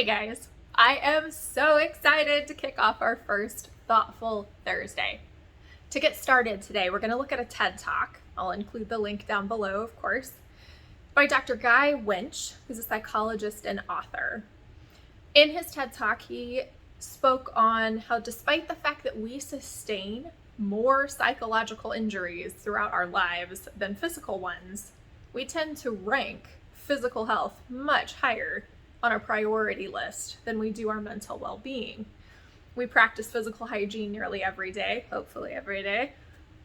Hey guys, I am so excited to kick off our first Thoughtful Thursday. To get started today, we're going to look at a TED Talk. I'll include the link down below, of course, by Dr. Winch, who's a psychologist and author. In his TED Talk, he spoke on how despite the fact that we sustain more psychological injuries throughout our lives than physical ones, we tend to rank physical health much higher on our priority list than we do our mental well-being. We practice physical hygiene nearly every day, hopefully every day,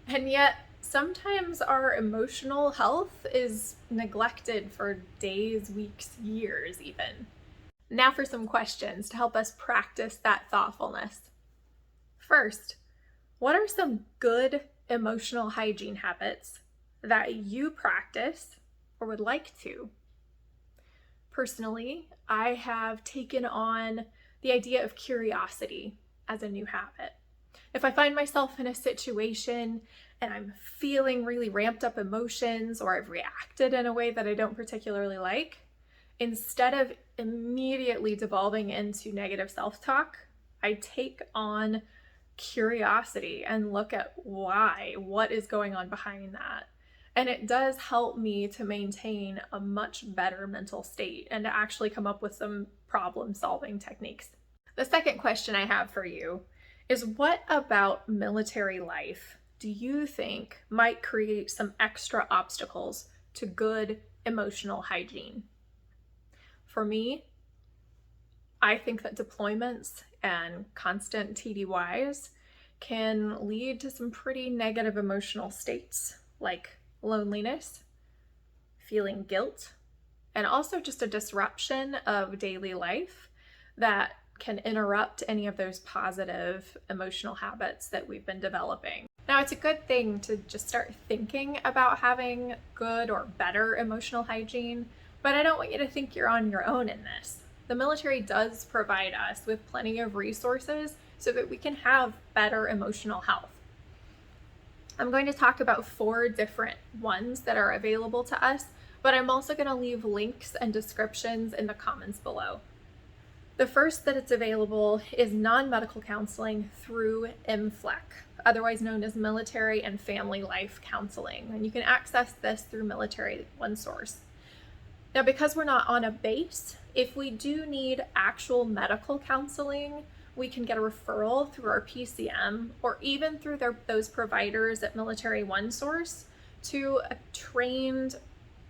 and yet sometimes our emotional health is neglected for days, weeks, years even. Now for some questions to help us practice that thoughtfulness. First, what are some good emotional hygiene habits that you practice or would like to? Personally, I have taken on the idea of curiosity as a new habit. If I find myself in a situation and I'm feeling really ramped up emotions or I've reacted in a way that I don't particularly like, instead of immediately devolving into negative self-talk, I take on curiosity and look at what is going on behind that. And it does help me to maintain a much better mental state and to actually come up with some problem-solving techniques. The second question I have for you is, what about military life do you think might create some extra obstacles to good emotional hygiene? For me, I think that deployments and constant TDYs can lead to some pretty negative emotional states, like loneliness, feeling guilt, and also just a disruption of daily life that can interrupt any of those positive emotional habits that we've been developing. Now, it's a good thing to just start thinking about having good or better emotional hygiene, but I don't want you to think you're on your own in this. The military does provide us with plenty of resources so that we can have better emotional health. I'm going to talk about 4 different ones that are available to us, but I'm also going to leave links and descriptions in the comments below. The first that it's available is non-medical counseling through MFLC, otherwise known as Military and Family Life Counseling, and you can access this through Military OneSource. Now, because we're not on a base, if we do need actual medical counseling, we can get a referral through our PCM or even through those providers at Military OneSource to a trained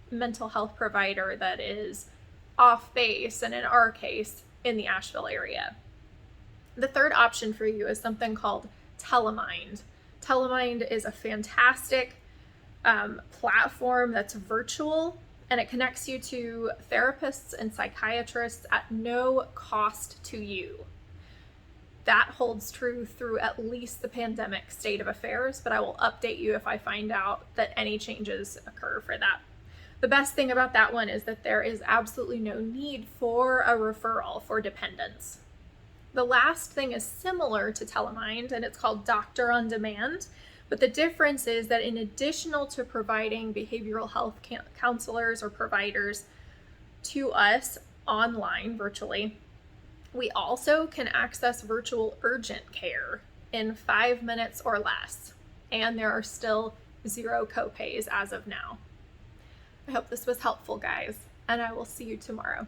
mental health provider that is off base, and in our case, in the Asheville area. The third option for you is something called Telemynd. Telemynd is a fantastic platform that's virtual, and it connects you to therapists and psychiatrists at no cost to you. That holds true through at least the pandemic state of affairs, but I will update you if I find out that any changes occur for that. The best thing about that one is that there is absolutely no need for a referral for dependents. The last thing is similar to Telemynd, and it's called Doctor on Demand, but the difference is that in addition to providing behavioral health counselors or providers to us online virtually, we also can access virtual urgent care in 5 minutes or less, and there are still 0 copays as of now. I hope this was helpful, guys, and I will see you tomorrow.